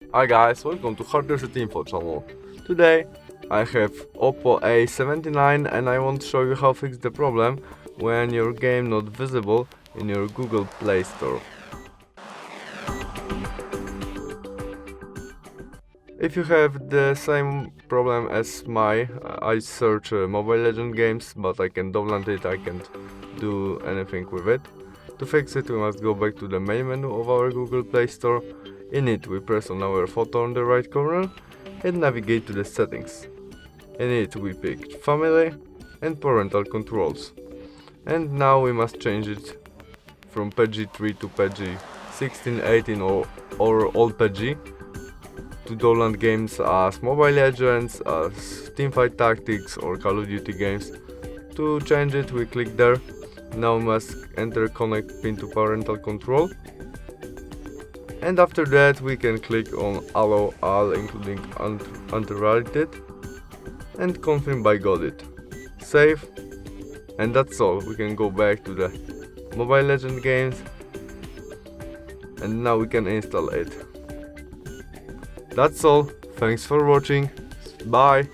Hi guys, welcome to Hardware Info channel. Today I have OPPO A79 and I want to show you how to fix the problem when your game not visible in your Google Play Store. If you have the same problem as I search Mobile Legends games, but I can download it, I can't do anything with it. To fix it, we must go back to the main menu of our Google Play Store. In it, we press on our photo on the right corner and navigate to the settings. In it, we pick Family and Parental Controls. And now we must change it from PG 3 to PG 16, 18 or all PG to download games as Mobile Legends, as Teamfight Tactics or Call of Duty games. To change it, we click there. Now we must enter connect pin to parental control. And after that we can click on allow all including unrelated and confirm by got it. Save, and that's all. We can go back to the Mobile Legends games and now we can install it. That's all. Thanks for watching. Bye.